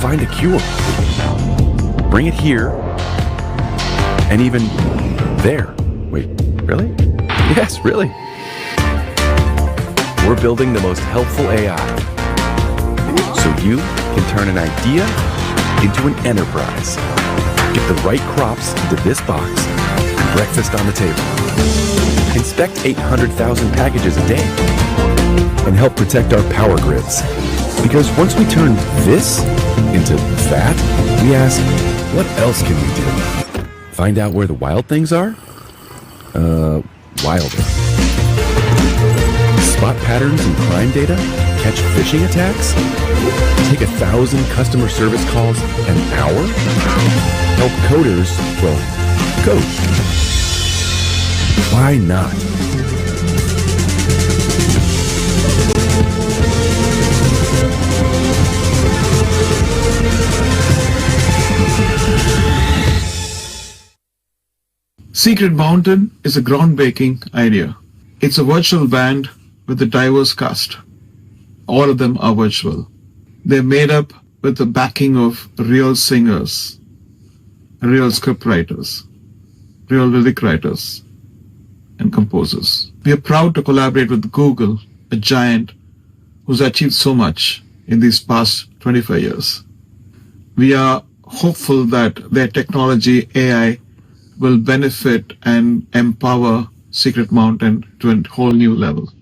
find a cure. Bring it here, and even there. Wait, really? Yes, really. We're building the most helpful AI, so you can turn an idea into an enterprise. Get the right crops into this box, and breakfast on the table. Inspect 800,000 packages a day, and help protect our power grids. Because once we turn this into that, we ask, what else can we do? Find out where the wild things are? Wilder. Spot patterns in crime data? Catch phishing attacks? Take 1,000 customer service calls an hour? Help coders, well, code. Why not? Secret Mountain is a groundbreaking idea. It's a virtual band with a diverse cast. All of them are virtual. They're made up with the backing of real singers, real script writers, real lyric writers, and composers. We are proud to collaborate with Google, a giant who's achieved so much in these past 25 years. We are hopeful that their technology, AI, will benefit and empower Secret Mountain to a whole new level.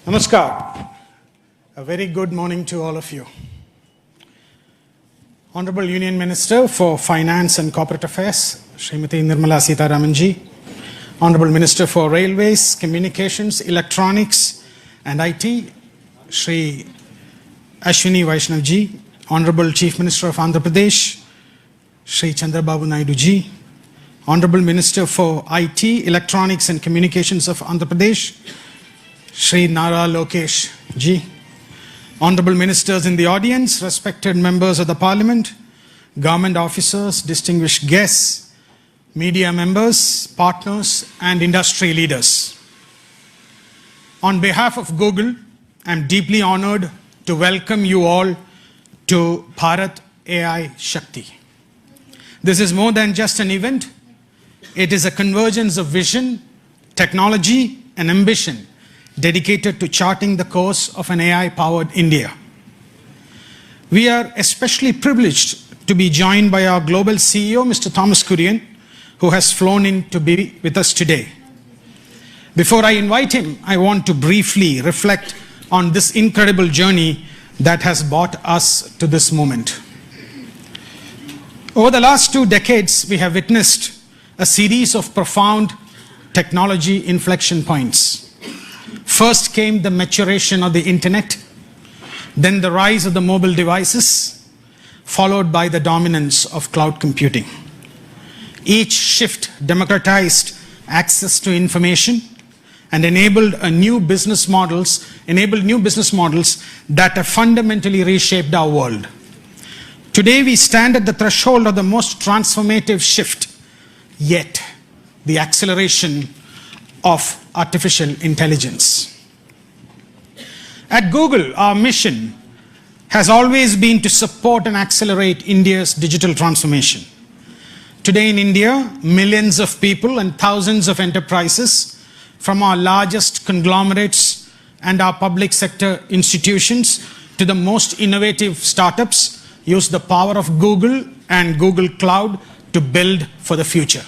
Namaskar. A very good morning to all of you. Honorable Union Minister for Finance and Corporate Affairs, Srimati Nirmala Sitharamanji. Honorable Minister for Railways, Communications, Electronics and IT, Shri Ashwini Vaishnavji. Honorable Chief Minister of Andhra Pradesh, Shri Chandrababu Naidu ji. Honorable Minister for IT, Electronics and Communications of Andhra Pradesh, Shri Nara Lokesh ji. Honorable Ministers in the audience, respected members of the Parliament, government officers, distinguished guests, media members, partners, and industry leaders. On behalf of Google, I am deeply honored to welcome you all to Bharat AI Shakti. This is more than just an event. It is a convergence of vision, technology, and ambition dedicated to charting the course of an AI-powered India. We are especially privileged to be joined by our global CEO, Mr. Thomas Kurian, who has flown in to be with us today. Before I invite him, I want to briefly reflect on this incredible journey that has brought us to this moment. Over the last 2 decades, we have witnessed a series of profound technology inflection points. First came the maturation of the internet, then the rise of the mobile devices, followed by the dominance of cloud computing. Each shift democratized access to information and enabled new business models that have fundamentally reshaped our world. Today we stand at the threshold of the most transformative shift yet, the acceleration of artificial intelligence. At Google, our mission has always been to support and accelerate India's digital transformation. Today in India, millions of people and thousands of enterprises, from our largest conglomerates and our public sector institutions to the most innovative startups, use the power of Google and Google Cloud to build for the future.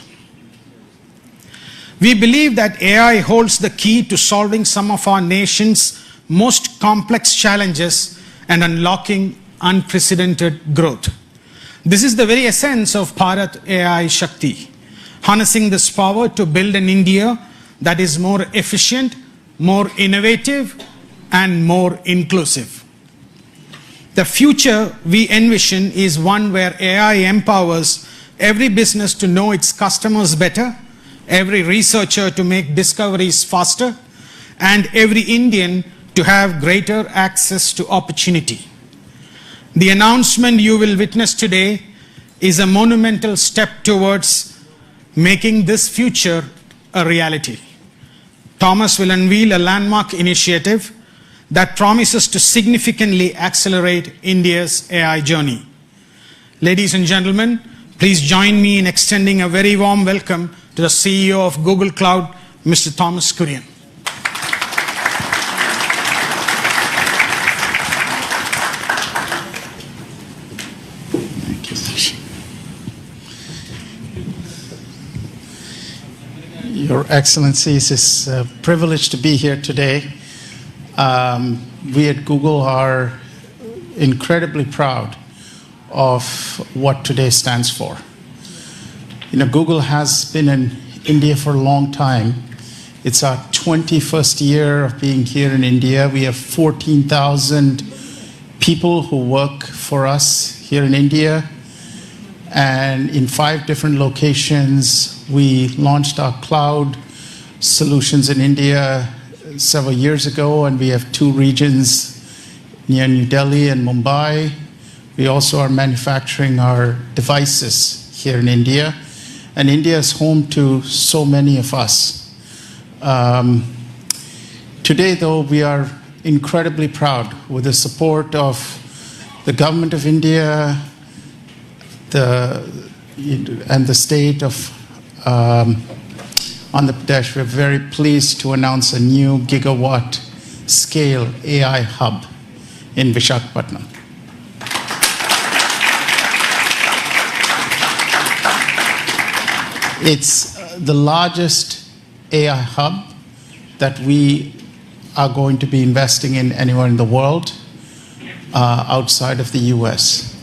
We believe that AI holds the key to solving some of our nation's most complex challenges and unlocking unprecedented growth. This is the very essence of Bharat AI Shakti, harnessing this power to build an India that is more efficient, more innovative, and more inclusive. The future we envision is one where AI empowers every business to know its customers better, every researcher to make discoveries faster, and every Indian to have greater access to opportunity. The announcement you will witness today is a monumental step towards making this future a reality. Thomas will unveil a landmark initiative that promises to significantly accelerate India's AI journey. Ladies and gentlemen, please join me in extending a very warm welcome to the CEO of Google Cloud, Mr. Thomas Kurian. Thank you, Sashi. Your Excellencies, it's a privilege to be here today. We at Google are incredibly proud of what today stands for. Google has been in India for a long time. It's our 21st year of being here in India. We have 14,000 people who work for us here in India. And in 5 different locations, we launched our cloud solutions in India several years ago, and we have 2 regions near New Delhi and Mumbai. We also are manufacturing our devices here in India. And India is home to so many of us. Today, though, we are incredibly proud with the support of the government of India and the state of Andhra Pradesh. We're very pleased to announce a new gigawatt scale AI hub in Visakhapatnam. It's the largest AI hub that we are going to be investing in anywhere in the world outside of the US.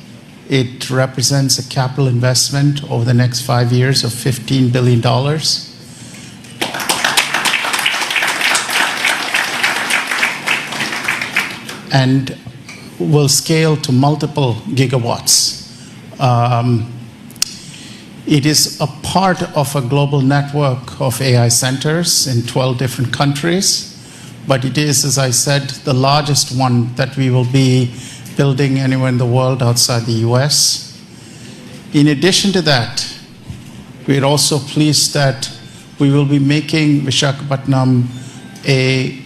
It represents a capital investment over the next 5 years of $15 billion. And will scale to multiple gigawatts. It is a part of a global network of AI centers in 12 different countries, but it is, as I said, the largest one that we will be building anywhere in the world outside the US. In addition to that, we're also pleased that we will be making Visakhapatnam a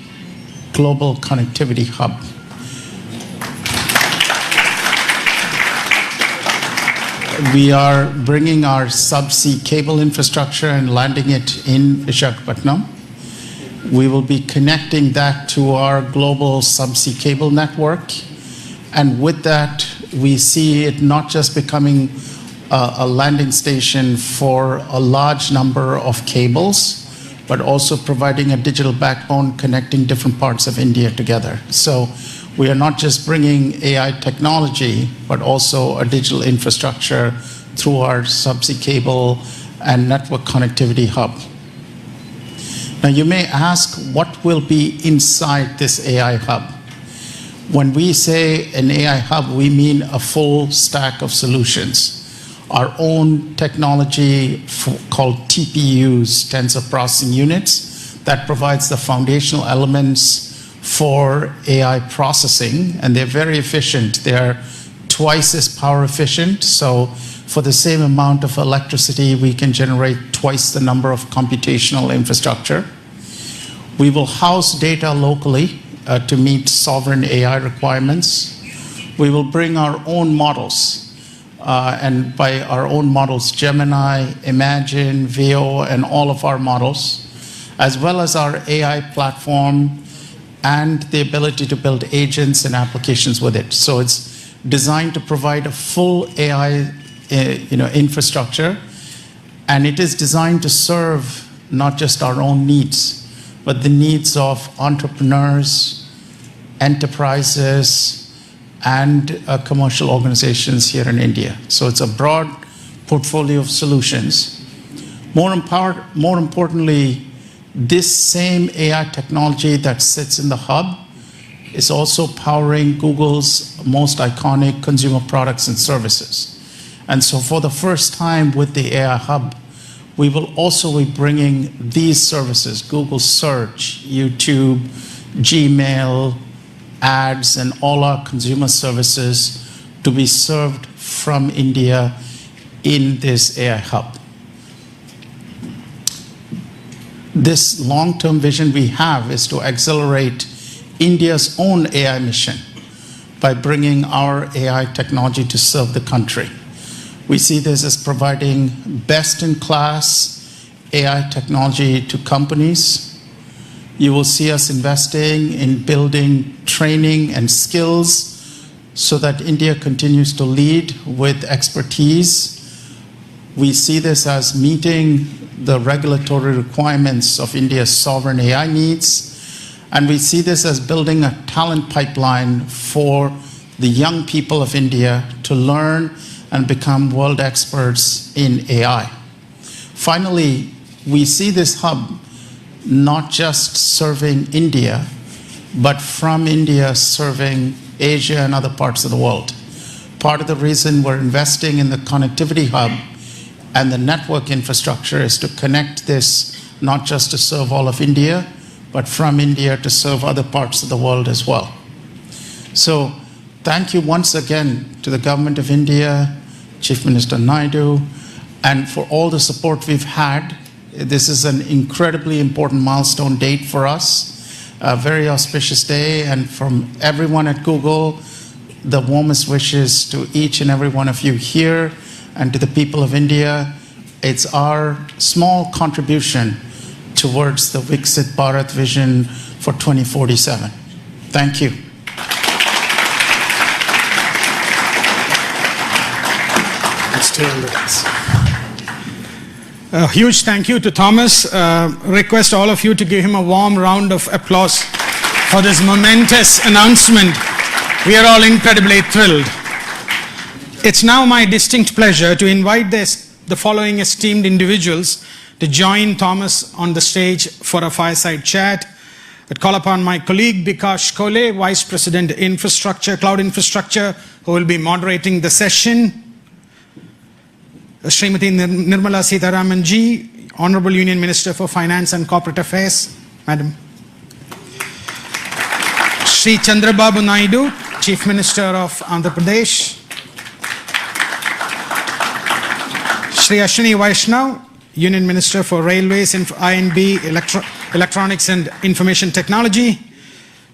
global connectivity hub. We are bringing our subsea cable infrastructure and landing it in Visakhapatnam. We will be connecting that to our global subsea cable network. And with that, we see it not just becoming a landing station for a large number of cables, but also providing a digital backbone connecting different parts of India together. So we are not just bringing AI technology, but also a digital infrastructure through our subsea cable and network connectivity hub. Now you may ask, what will be inside this AI hub? When we say an AI hub, we mean a full stack of solutions. our own technology called TPUs, tensor processing units, that provides the foundational elements for AI processing, and they're very efficient. They're twice as power efficient, so for the same amount of electricity, we can generate twice the number of computational infrastructure. We will house data locally to meet sovereign AI requirements. We will bring our own models, and by our own models, Gemini, Imagine, Veo, and all of our models, as well as our AI platform and the ability to build agents and applications with it. So it's designed to provide a full AI infrastructure, and it is designed to serve not just our own needs, but the needs of entrepreneurs, enterprises, and commercial organizations here in India. So it's a broad portfolio of solutions. More importantly, this same AI technology that sits in the hub is also powering Google's most iconic consumer products and services. And so for the first time with the AI Hub, we will also be bringing these services, Google Search, YouTube, Gmail, ads, and all our consumer services to be served from India in this AI Hub. This long-term vision we have is to accelerate India's own AI mission by bringing our AI technology to serve the country. We see this as providing best-in-class AI technology to companies. You will see us investing in building training and skills so that India continues to lead with expertise. We see this as meeting the regulatory requirements of India's sovereign AI needs. And we see this as building a talent pipeline for the young people of India to learn and become world experts in AI. Finally, we see this hub not just serving India, but from India serving Asia and other parts of the world. Part of the reason we're investing in the connectivity hub and the network infrastructure is to connect this not just to serve all of India, but from India to serve other parts of the world as well. So thank you once again to the Government of India, Chief Minister Naidu, and for all the support we've had. This is an incredibly important milestone date for us, a very auspicious day, and from everyone at Google, the warmest wishes to each and every one of you here and to the people of India. It's our small contribution towards the Viksit Bharat vision for 2047. Thank you. Let's stay on the desk. A huge thank you to Thomas. Request all of you to give him a warm round of applause for this momentous announcement. We are all incredibly thrilled. It's now my distinct pleasure to invite the following esteemed individuals to join Thomas on the stage for a fireside chat. I'd call upon my colleague Bikash Kole, Vice President Infrastructure, Cloud Infrastructure, who will be moderating the session. Srimati Nirmala Sitharaman ji, Honorable Union Minister for Finance and Corporate Affairs, Madam. Shri Chandrababu Naidu, Chief Minister of Andhra Pradesh. Shri Ashwini Vaishnav, Union Minister for Railways, I&B, Electronics and Information Technology.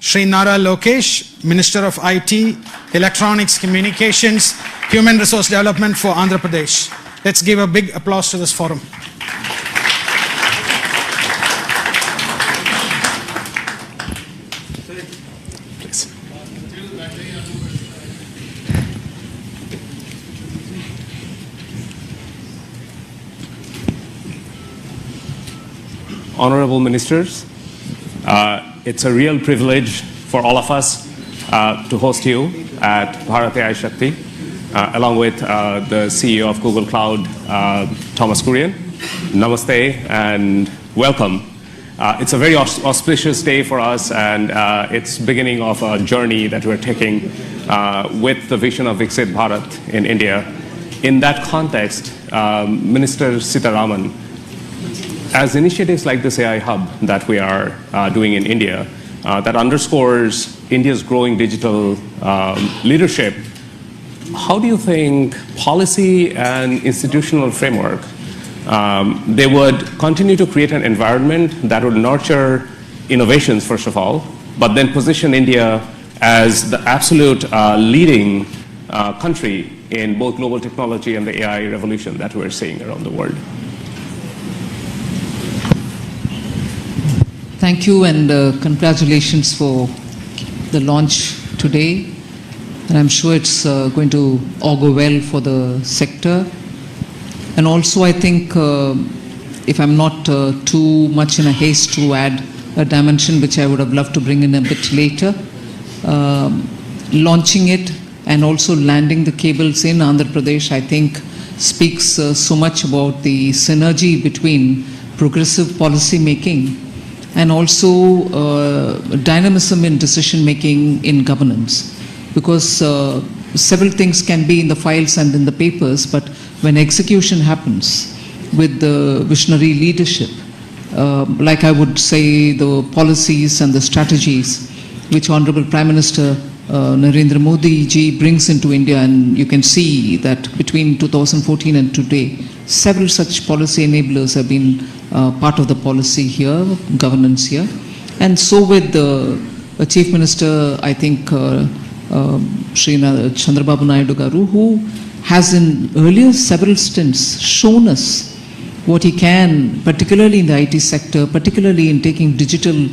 Shri Nara Lokesh, Minister of IT, Electronics, Communications, Human Resource Development for Andhra Pradesh. Let's give a big applause to this forum. Please. Honorable Ministers, it's a real privilege for all of us to host you at Bharat AI Shakti, along with the CEO of Google Cloud, Thomas Kurian. Namaste and welcome. It's a very auspicious day for us, and it's beginning of a journey that we're taking with the vision of Viksit Bharat in India. in that context, Minister Sitaraman, as initiatives like this AI hub that we are doing in India, that underscores India's growing digital leadership, how do you think policy and institutional framework, they would continue to create an environment that would nurture innovations, first of all, but then position India as the absolute leading country in both global technology and the AI revolution that we're seeing around the world? Thank you, and congratulations for the launch today. And I'm sure it's going to augur well for the sector. And also, I think, if I'm not too much in a haste to add a dimension which I would have loved to bring in a bit later, launching it and also landing the cables in Andhra Pradesh, I think, speaks so much about the synergy between progressive policy making and also dynamism in decision making in governance. Because several things can be in the files and in the papers, but when execution happens with the visionary leadership, like I would say the policies and the strategies which Honorable Prime Minister Narendra Modi ji brings into India, and you can see that between 2014 and today, several such policy enablers have been part of the policy here, governance here. And so with the Chief Minister, I think, Chandrababu Naidu garu, who has in earlier several stints shown us what he can, particularly in the IT sector, particularly in taking digital,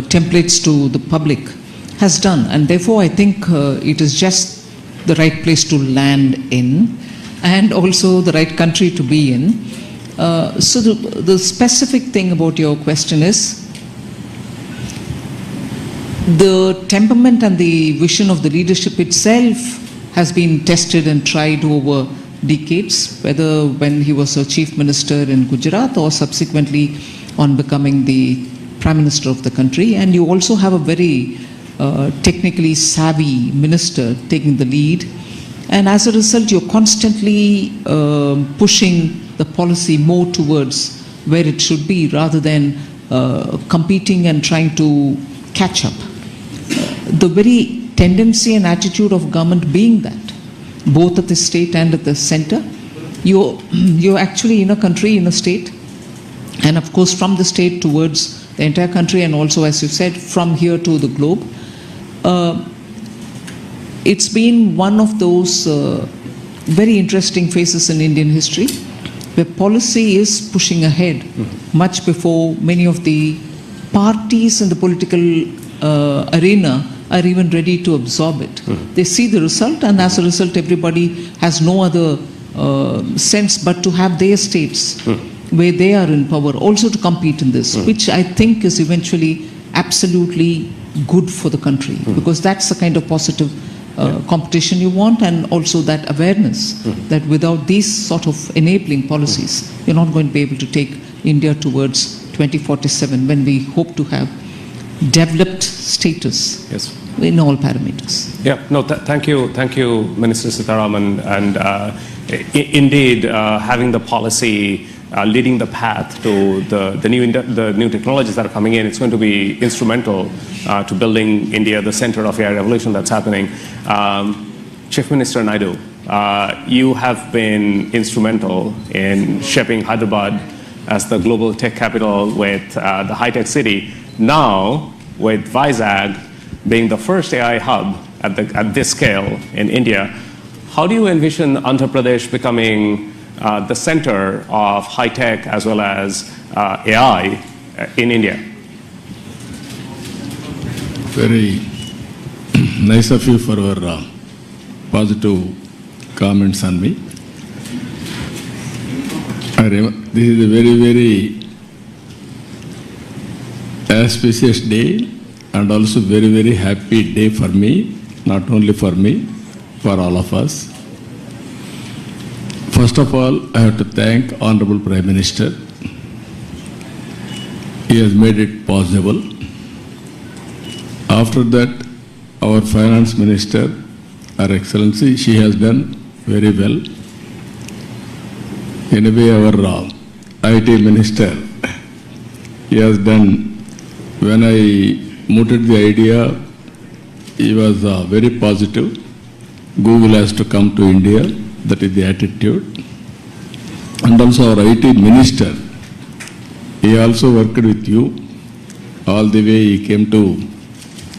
templates to the public, has done. And therefore, I think it is just the right place to land in, and also the right country to be in. So the specific thing about your question is, the temperament and the vision of the leadership itself has been tested and tried over decades, whether when he was a chief minister in Gujarat or subsequently on becoming the prime minister of the country. And you also have a very technically savvy minister taking the lead. And as a result, you're constantly pushing the policy more towards where it should be, rather than competing and trying to catch up. The very tendency and attitude of government being that, both at the state and at the center, you're actually in a country, in a state, and of course from the state towards the entire country, and also, as you said, from here to the globe. It's been one of those very interesting phases in Indian history, where policy is pushing ahead much before many of the parties in the political arena are even ready to absorb it. They see the result, and as a result, everybody has no other sense but to have their states where they are in power also to compete in this, which I think is eventually absolutely good for the country, because that's the kind of positive competition you want, and also that awareness that without these sort of enabling policies, you're not going to be able to take India towards 2047, when we hope to have developed status in all parameters. Yeah, no, thank you, Minister Sitaraman. And indeed, having the policy leading the path to the new technologies that are coming in, it's going to be instrumental to building India, the center of AI revolution that's happening. Chief Minister Naidu, you have been instrumental in shaping Hyderabad as the global tech capital, with the high-tech city. Now, with Vizag being the first AI hub at this scale in India, how do you envision Andhra Pradesh becoming the center of high-tech as well as AI in India? Very nice of you for your positive comments on me. This is a very, very auspicious day, and also very, very happy day for me, not only for me, for all of us. First of all, I have to thank Honorable Prime Minister. He has made it possible. After that, our Finance Minister, Her Excellency, she has done very well. Anyway, our IT minister, he has done, when I mooted the idea, he was very positive. Google has to come to India, that is the attitude. And also our IT minister, he also worked with you. All the way he came to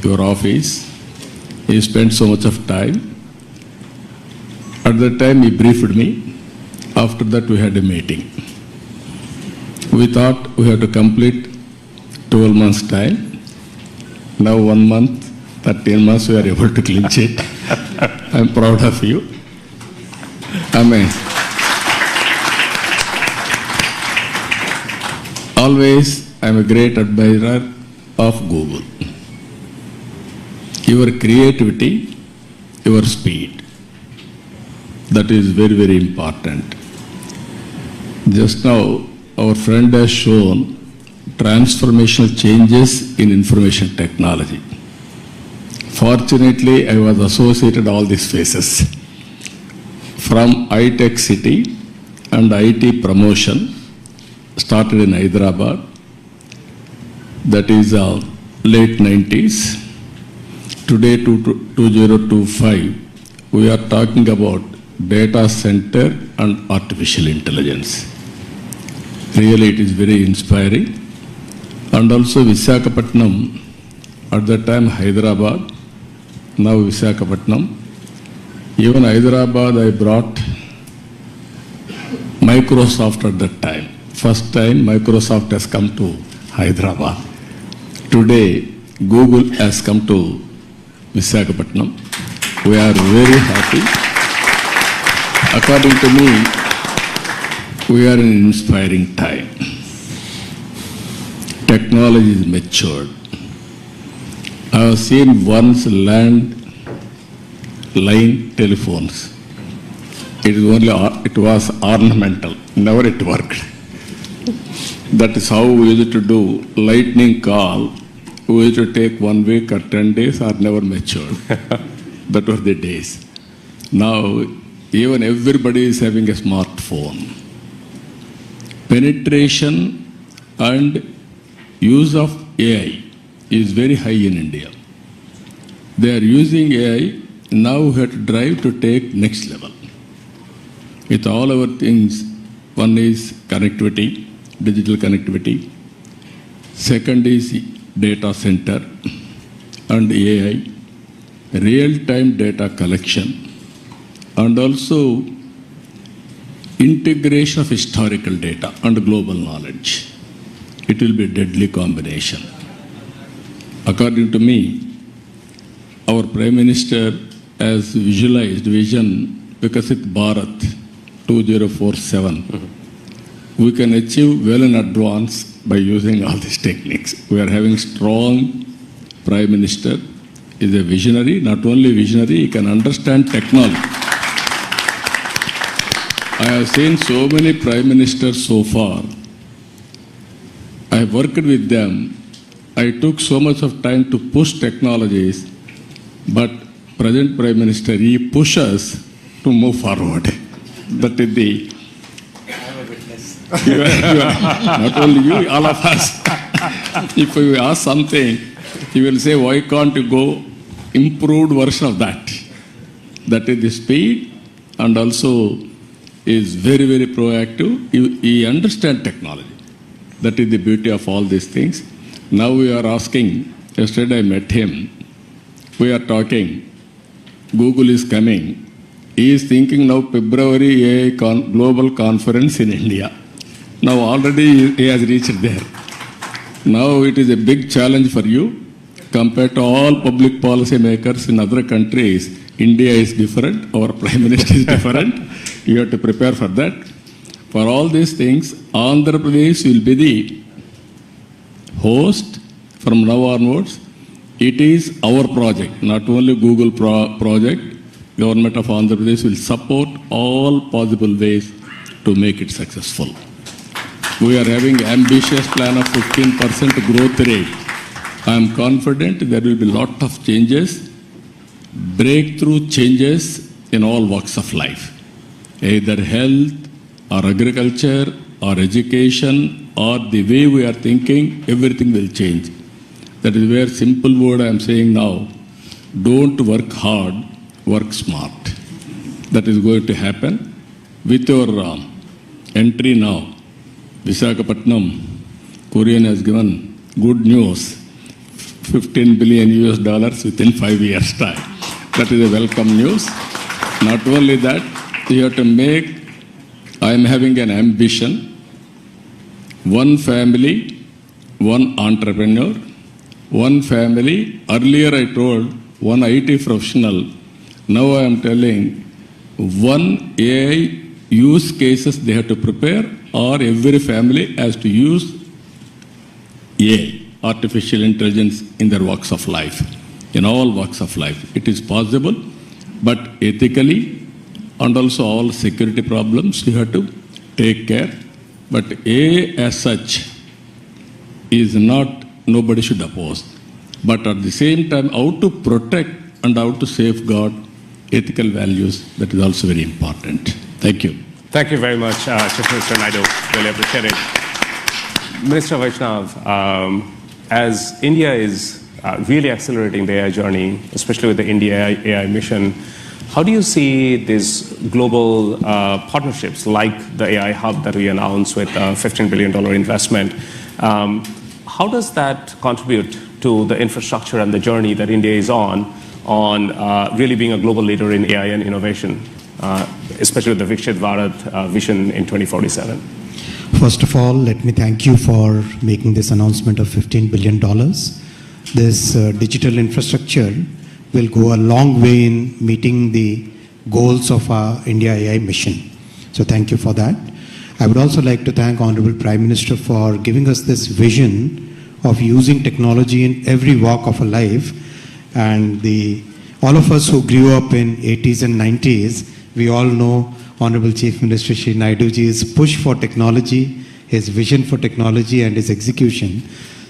your office. He spent so much of time. At that time he briefed me. After that we had a meeting. We thought we had to complete 12 months time. Now 1 month, 13 months we are able to clinch it. I am proud of you. Amen. Always I am a great admirer of Google. Your creativity, your speed, that is very, very important. Just now, our friend has shown transformational changes in information technology. Fortunately, I was associated all these phases. From iTech City and IT promotion, started in Hyderabad, that is late 90s. Today, 2025, we are talking about data center and artificial intelligence. Really, it is very inspiring. And also Visakhapatnam, at that time Hyderabad, now Visakhapatnam. Even Hyderabad, I brought Microsoft at that time. First time Microsoft has come to Hyderabad. Today, Google has come to Visakhapatnam. We are very happy. According to me, we are in an inspiring time. Technology is matured. I have seen once land line telephones. It was ornamental, never it worked. That is how we used to do lightning call. We used to take 1 week or 10 days or never matured. That were the days. Now, even everybody is having a smartphone. Penetration and use of AI is very high in India. They are using AI, now we have to drive to take next level. With all our things, one is connectivity, digital connectivity. Second is data center and AI, real-time data collection, and also integration of historical data and global knowledge. It will be a deadly combination. According to me, our Prime Minister has visualized vision Viksit Bharat 2047. We can achieve well in advance by using all these techniques. We are having strong Prime Minister, is a visionary, not only visionary, he can understand technology. I have seen so many Prime Ministers so far. I have worked with them. I took so much of time to push technologies, but present Prime Minister, he pushes to move forward. That is the... not only you, all of us. If you ask something, he will say, why can't you go improved version of that? That is the speed, and also is very, very proactive. He understands technology. That is the beauty of all these things. Now we are asking, yesterday I met him, we are talking, Google is coming. He is thinking now February AI global conference in India. Now already he has reached there. Now it is a big challenge for you. Compared to all public policy makers in other countries, India is different, our Prime Minister is different. You have to prepare for that. For all these things, Andhra Pradesh will be the host from now onwards. It is our project, not only Google project. Government of Andhra Pradesh will support all possible ways to make it successful. We are having ambitious plan of 15% growth rate. I am confident there will be a lot of changes, breakthrough changes in all walks of life, either health or agriculture or education or the way we are thinking, everything will change. That is where simple word I am saying now, don't work hard, work smart. That is going to happen with your entry now. Visakhapatnam, Korean has given good news, $15 billion within 5 years' time. That is a welcome news. Not only that, you have to make, I am having an ambition, one family, one entrepreneur, one family. Earlier I told one IT professional, now I am telling one AI use cases they have to prepare, or every family has to use AI, artificial intelligence, in their walks of life, in all walks of life. It is possible, but ethically and also all security problems you have to take care. But AI as such is not, nobody should oppose. But at the same time, how to protect and how to safeguard ethical values, that is also very important. Thank you. Thank you very much, Chief Minister Naidu. Really appreciate it. Minister Vaishnav, as India is really accelerating the AI journey, especially with the India AI mission, how do you see these global partnerships like the AI hub that we announced with a $15 billion investment? How does that contribute to the infrastructure and the journey that India is on really being a global leader in AI and innovation, especially with the Vikshit Bharat vision in 2047? First of all, let me thank you for making this announcement of $15 billion. This digital infrastructure will go a long way in meeting the goals of our India AI mission. So thank you for that. I would also like to thank Honorable Prime Minister for giving us this vision of using technology in every walk of our life. And all of us who grew up in 80s and 90s, we all know Honorable Chief Minister Shri Naiduji's push for technology, his vision for technology and his execution.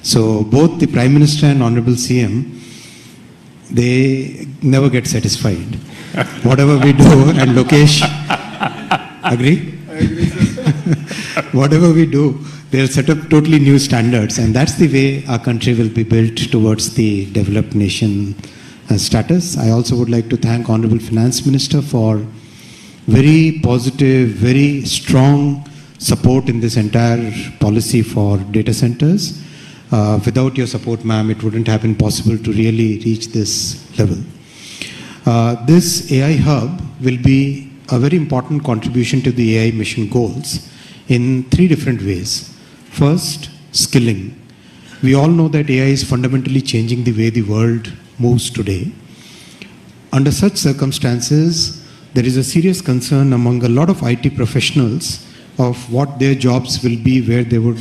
So both the Prime Minister and Honorable CM, they never get satisfied. Whatever we do, and Lokesh, agree? I agree, sir. Whatever we do, they'll set up totally new standards, and that's the way our country will be built towards the developed nation status. I also would like to thank Honorable Finance Minister for very positive, very strong support in this entire policy for data centers. Without your support, ma'am, it wouldn't have been possible to really reach this level. This AI hub will be a very important contribution to the AI mission goals in 3 different ways. First, skilling. We all know that AI is fundamentally changing the way the world moves today. Under such circumstances, there is a serious concern among a lot of IT professionals of what their jobs will be, where they would,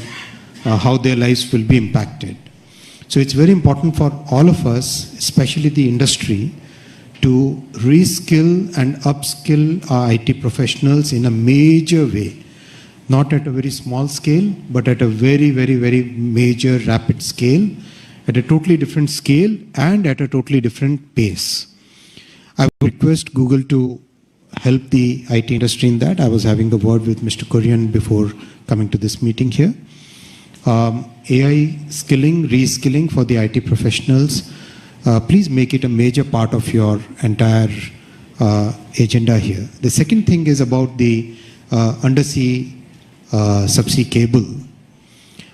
how their lives will be impacted. So it's very important for all of us, especially the industry, to reskill and upskill our IT professionals in a major way. Not at a very small scale, but at a very, very, very major, rapid scale, at a totally different scale and at a totally different pace. I would request Google to help the IT industry in that. I was having a word with Mr. Korean before coming to this meeting here. AI skilling, reskilling for the IT professionals, please make it a major part of your entire agenda here. The second thing is about the undersea subsea cable.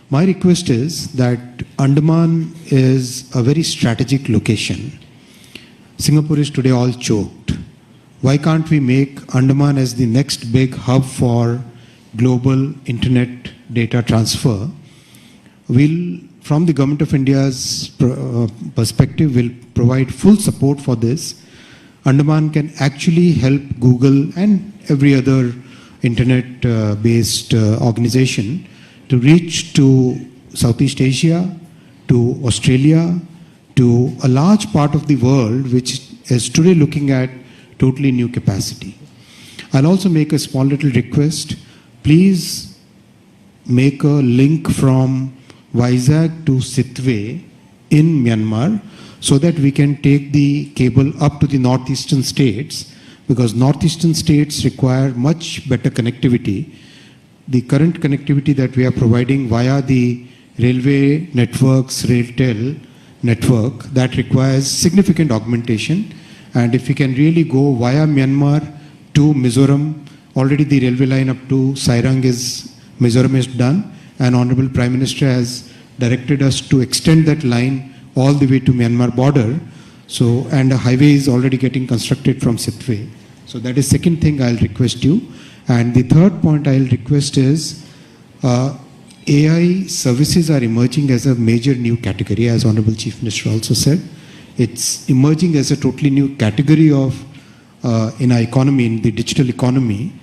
My request is that Andaman is a very strategic location. Singapore is today all choked. Why can't we make Andaman as the next big hub for global internet data transfer? We'll, from the Government of India's perspective, will provide full support for this. Andaman can actually help Google and every other internet-based organization to reach to Southeast Asia, to Australia, to a large part of the world which is today looking at totally new capacity. I'll also make a small little request. Please make a link from Vizag to Sitwe in Myanmar so that we can take the cable up to the northeastern states because northeastern states require much better connectivity. The current connectivity that we are providing via the railway networks, RailTel network, that requires significant augmentation. And if we can really go via Myanmar to Mizoram, already the railway line up to Sairang Mizoram is done, and Honorable Prime Minister has directed us to extend that line all the way to Myanmar border. So, and a highway is already getting constructed from Sitwe. So that is second thing I'll request you. And the third point I'll request is AI services are emerging as a major new category, as Honorable Chief Minister also said. It's emerging as a totally new category of in our economy, in the digital economy.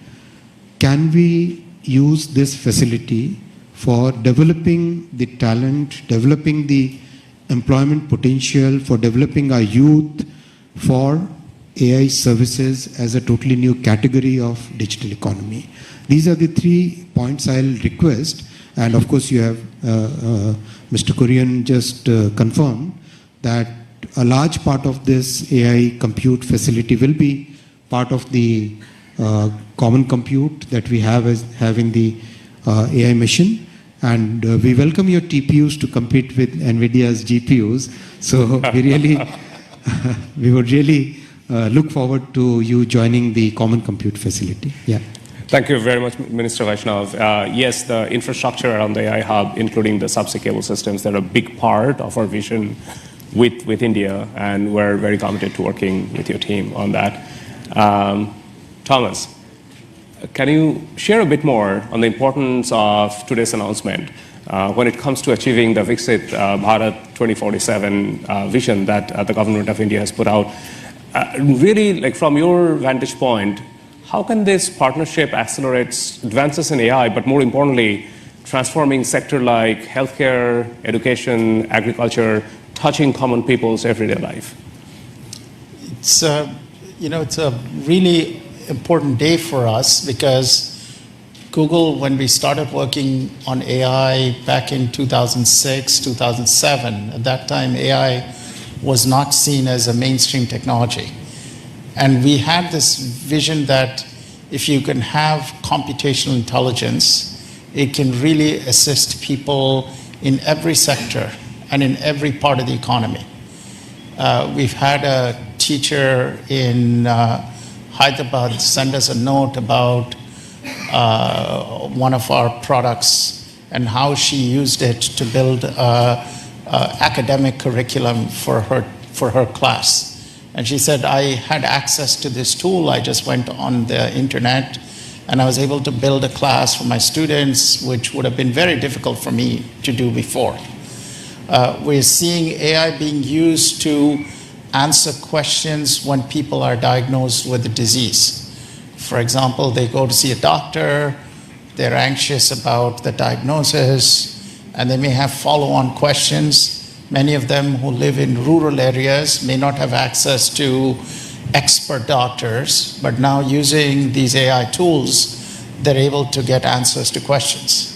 Can we use this facility for developing the talent, developing the employment potential, for developing our youth, for AI services as a totally new category of digital economy? These are the 3 points I'll request. And of course, you have Mr. Korean just confirmed that a large part of this AI compute facility will be part of the common compute that we have in the AI mission. And we welcome your TPUs to compete with NVIDIA's GPUs. So we would really look forward to you joining the common compute facility. Yeah. Thank you very much, Minister Vaishnav. Yes, the infrastructure around the AI hub, including the subsea cable systems, they're a big part of our vision with India, and we're very committed to working with your team on that. Thomas, can you share a bit more on the importance of today's announcement when it comes to achieving the Viksit Bharat 2047 vision that the government of India has put out? Really, like from your vantage point, how can this partnership accelerate advances in AI, but more importantly, transforming sector like healthcare, education, agriculture, touching common people's everyday life? It's it's a really important day for us because Google, when we started working on AI back in 2006, 2007, at that time AI was not seen as a mainstream technology. And we had this vision that if you can have computational intelligence, it can really assist people in every sector and in every part of the economy. We've had a teacher in Hyderabad send us a note about one of our products and how she used it to build academic curriculum for her class. And she said, I had access to this tool. I just went on the internet and I was able to build a class for my students, which would have been very difficult for me to do before. We're seeing AI being used to answer questions when people are diagnosed with a disease. For example, they go to see a doctor, they're anxious about the diagnosis, and they may have follow-on questions. Many of them who live in rural areas may not have access to expert doctors, but now using these AI tools, they're able to get answers to questions.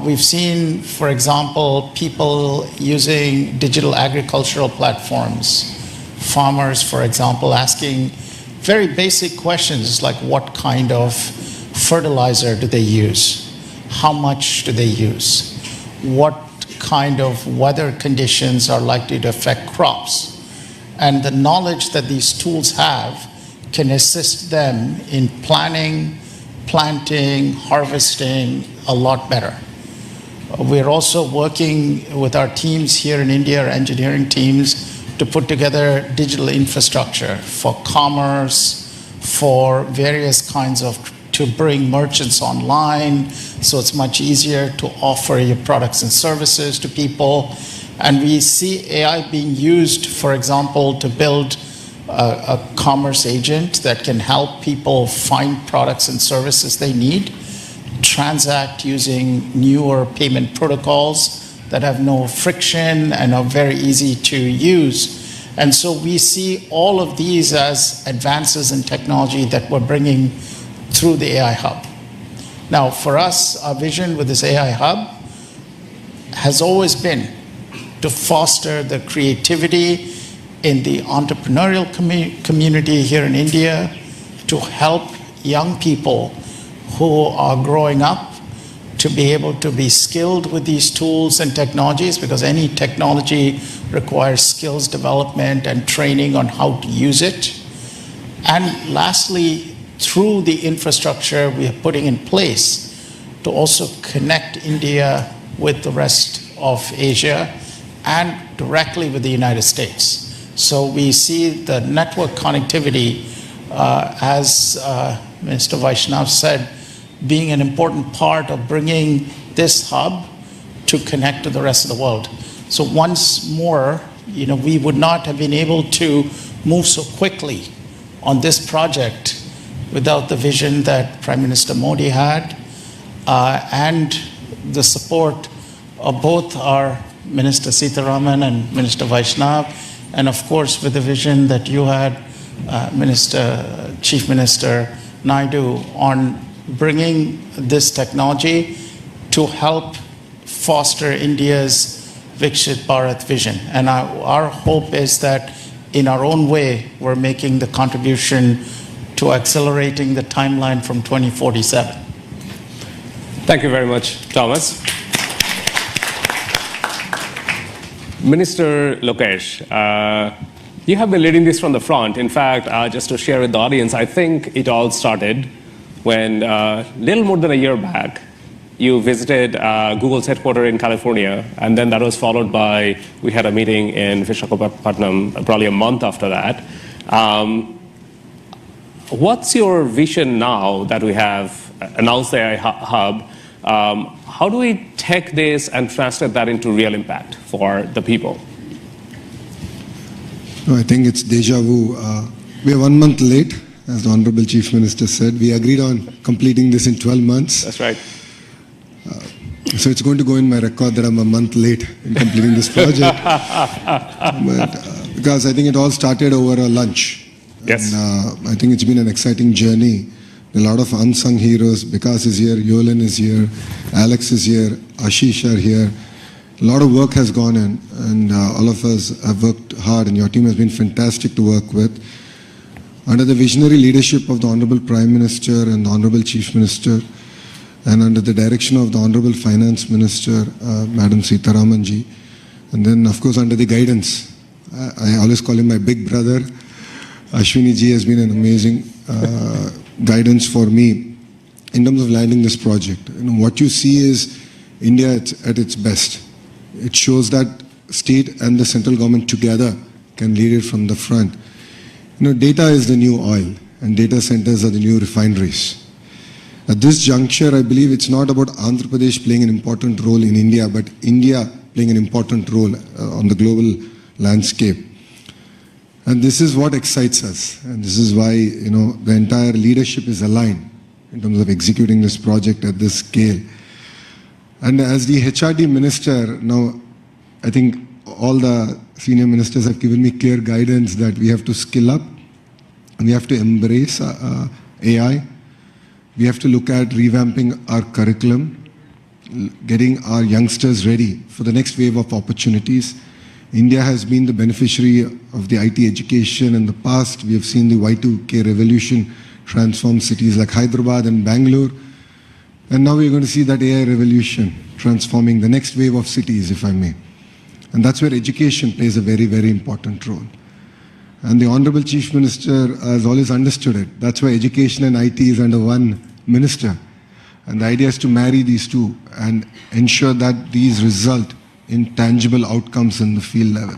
We've seen, for example, people using digital agricultural platforms, farmers, for example, asking very basic questions like what kind of fertilizer do they use? How much do they use? What kind of weather conditions are likely to affect crops? And the knowledge that these tools have can assist them in planning, planting, harvesting a lot better. We're also working with our teams here in India, our engineering teams, to put together digital infrastructure for commerce, for various kinds of, to bring merchants online, so it's much easier to offer your products and services to people. And we see AI being used, for example, to build a commerce agent that can help people find products and services they need, transact using newer payment protocols that have no friction and are very easy to use. And so we see all of these as advances in technology that we're bringing through the AI Hub. Now, for us, our vision with this AI Hub has always been to foster the creativity in the entrepreneurial community here in India to help young people who are growing up to be able to be skilled with these tools and technologies, because any technology requires skills development and training on how to use it. And lastly, through the infrastructure we are putting in place to also connect India with the rest of Asia and directly with the United States. So we see the network connectivity, as Minister Vaishnav said, being an important part of bringing this hub to connect to the rest of the world. So once more, we would not have been able to move so quickly on this project without the vision that Prime Minister Modi had, and the support of both our Minister Sitharaman and Minister Vaishnav, and of course with the vision that you had, Chief Minister Naidu, on bringing this technology to help foster India's Viksit Bharat vision. And our hope is that in our own way, we're making the contribution to accelerating the timeline from 2047. Thank you very much, Thomas. Minister Lokesh, you have been leading this from the front. In fact, just to share with the audience, I think it all started when little more than a year back, you visited Google's headquarters in California, and then that was followed by, we had a meeting in Visakhapatnam probably a month after that. What's your vision now that we have announced the AI hub? How do we take this and translate that into real impact for the people? No, I think it's deja vu. We are 1 month late, as the Honorable Chief Minister said. We agreed on completing this in 12 months. That's right. So it's going to go in my record that I'm a month late in completing this project. But, because I think it all started over a lunch. Yes. And I think it's been an exciting journey. A lot of unsung heroes. Vikas is here, Yolan is here, Alex is here, Ashish are here. A lot of work has gone in, and all of us have worked hard, and your team has been fantastic to work with. Under the visionary leadership of the Honorable Prime Minister and the Honorable Chief Minister, and under the direction of the Honorable Finance Minister, Madam Sitharaman ji, and then of course under the guidance, I always call him my big brother, Ashwini ji has been an amazing guidance for me in terms of landing this project. What you see is India at its best. It shows that state and the central government together can lead it from the front. Data is the new oil, and data centers are the new refineries. At this juncture, I believe it's not about Andhra Pradesh playing an important role in India, but India playing an important role on the global landscape. And this is what excites us, and this is why the entire leadership is aligned in terms of executing this project at this scale. And as the HRD minister, now I think all the senior ministers have given me clear guidance that we have to skill up, we have to embrace AI, we have to look at revamping our curriculum, getting our youngsters ready for the next wave of opportunities. India has been the beneficiary of the IT education in the past. We have seen the Y2K revolution transform cities like Hyderabad and Bangalore. And now we're going to see that AI revolution transforming the next wave of cities, if I may. And that's where education plays a very, very important role. And the Honorable Chief Minister has always understood it. That's why education and IT is under one minister. And the idea is to marry these two and ensure that these result in tangible outcomes in the field level.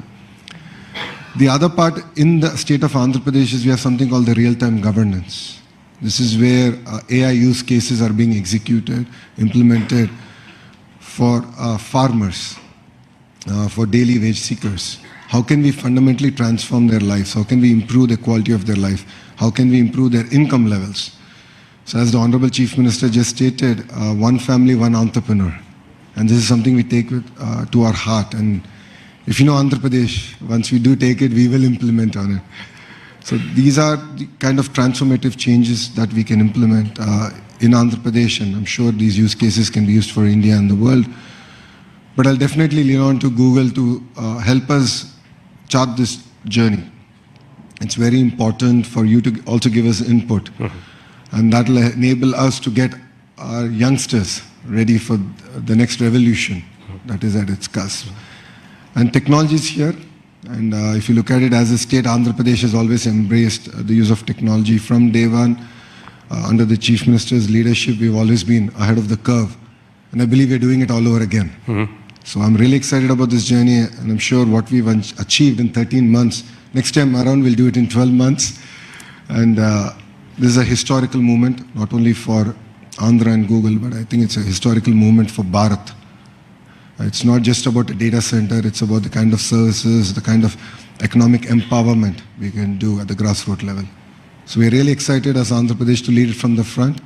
The other part in the state of Andhra Pradesh is we have something called the real-time governance. This is where AI use cases are being executed, implemented for farmers, for daily wage seekers. How can we fundamentally transform their lives? How can we improve the quality of their life? How can we improve their income levels? So as the Honorable Chief Minister just stated, one family, one entrepreneur. And this is something we take to our heart. And if you know Andhra Pradesh, once we do take it, we will implement on it. So these are the kind of transformative changes that we can implement in Andhra Pradesh, and I'm sure these use cases can be used for India and the world. But I'll definitely lean on to Google to help us chart this journey. It's very important for you to also give us input. And that will enable us to get our youngsters ready for the next revolution that is at its cusp. And technology is here. And if you look at it as a state, Andhra Pradesh has always embraced the use of technology from day one. Under the Chief Minister's leadership, we've always been ahead of the curve. And I believe we're doing it all over again. So I'm really excited about this journey, and I'm sure what we've achieved in 13 months, next time around we'll do it in 12 months. And this is a historical moment, not only for Andhra and Google, but I think it's a historical moment for Bharat. It's not just about a data center, it's about the kind of services, the kind of economic empowerment we can do at the grassroots level. So we're really excited as Andhra Pradesh to lead it from the front,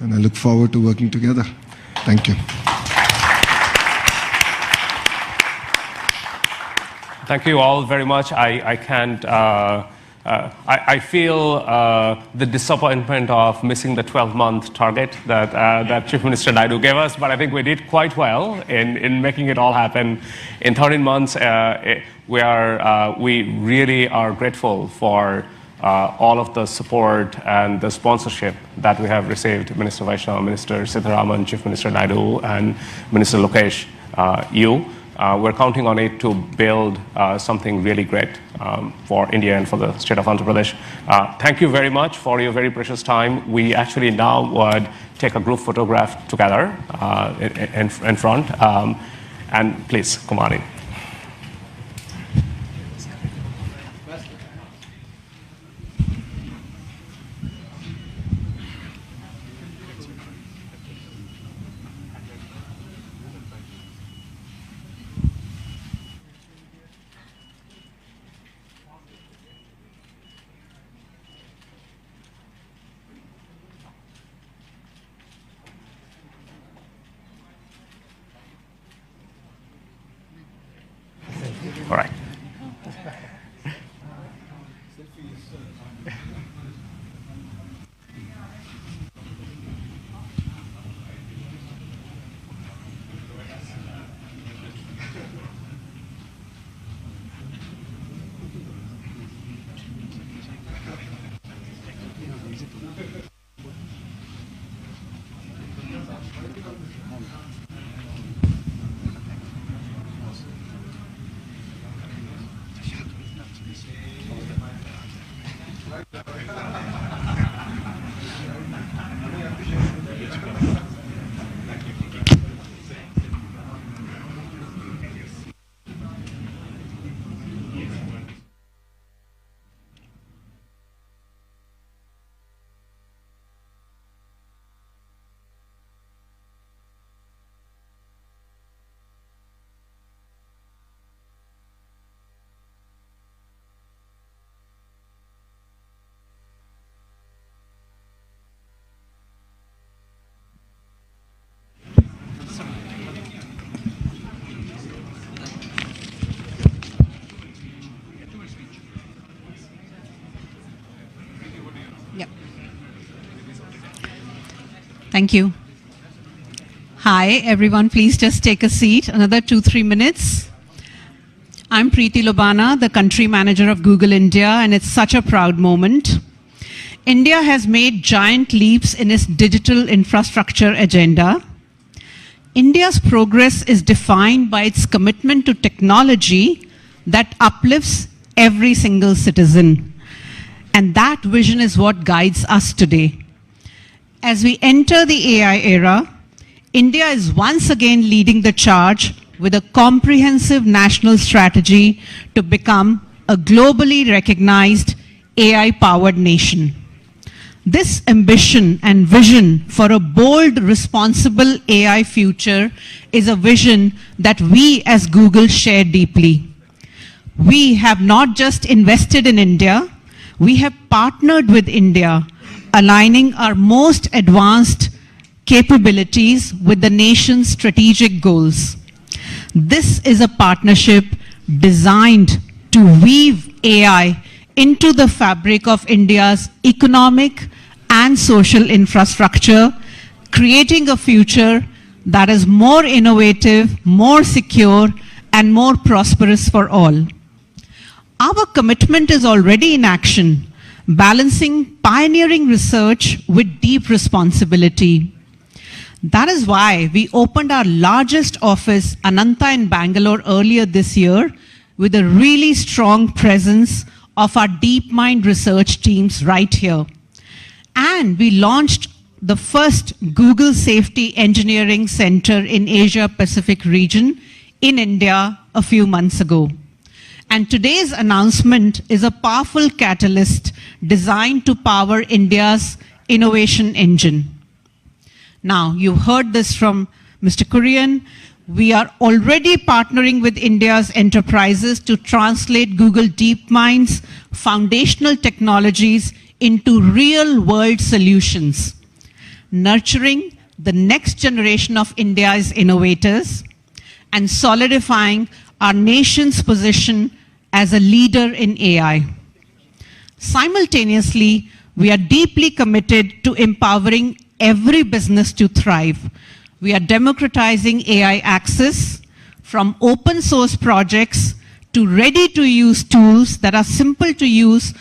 and I look forward to working together. Thank you. Thank you all very much. I can't. I feel the disappointment of missing the 12-month target that Chief Minister Naidu gave us, but I think we did quite well in making it all happen. In 13 months, we really are grateful for all of the support and the sponsorship that we have received. Minister Vaishnav, Minister Sitharaman, Chief Minister Naidu, and Minister Lokesh, we're counting on it to build something really great for India and for the state of Andhra Pradesh. Thank you very much for your very precious time. We actually now would take a group photograph together in front. And please, come on in. All right. Thank you. Hi, everyone. Please just take a seat. Another 2-3 minutes. I'm Preeti Lobana, the country manager of Google India, and it's such a proud moment. India has made giant leaps in its digital infrastructure agenda. India's progress is defined by its commitment to technology that uplifts every single citizen. And that vision is what guides us today. As we enter the AI era, India is once again leading the charge with a comprehensive national strategy to become a globally recognized AI-powered nation. This ambition and vision for a bold, responsible AI future is a vision that we as Google share deeply. We have not just invested in India, we have partnered with India, aligning our most advanced capabilities with the nation's strategic goals. This is a partnership designed to weave AI into the fabric of India's economic and social infrastructure, creating a future that is more innovative, more secure, and more prosperous for all. Our commitment is already in action, balancing pioneering research with deep responsibility. That is why we opened our largest office, Ananta in Bangalore, earlier this year, with a really strong presence of our DeepMind research teams right here. And we launched the first Google Safety Engineering Center in Asia Pacific region in India a few months ago. And today's announcement is a powerful catalyst designed to power India's innovation engine. Now, you've heard this from Mr. Kurian. We are already partnering with India's enterprises to translate Google DeepMind's foundational technologies into real-world solutions, nurturing the next generation of India's innovators and solidifying our nation's position as a leader in AI. Simultaneously, we are deeply committed to empowering every business to thrive. We are democratizing AI access from open source projects to ready-to-use tools that are simple to use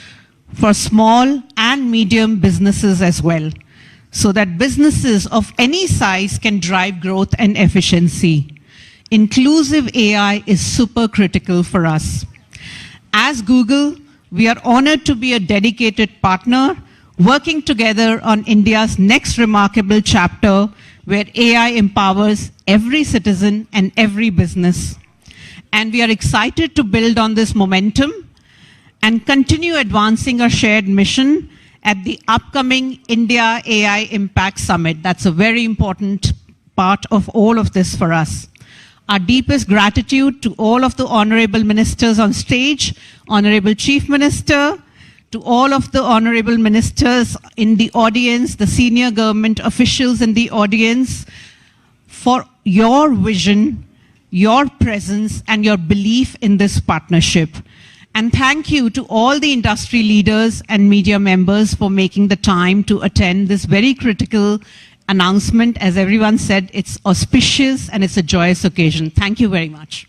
for small and medium businesses as well, so that businesses of any size can drive growth and efficiency. Inclusive AI is super critical for us. As Google, we are honored to be a dedicated partner, working together on India's next remarkable chapter where AI empowers every citizen and every business. And we are excited to build on this momentum and continue advancing our shared mission at the upcoming India AI Impact Summit. That's a very important part of all of this for us. Our deepest gratitude to all of the honorable ministers on stage, Honorable Chief Minister, to all of the honorable ministers in the audience, the senior government officials in the audience, for your vision, your presence, and your belief in this partnership. And thank you to all the industry leaders and media members for making the time to attend this very critical announcement. As everyone said, it's auspicious and it's a joyous occasion. Thank you very much.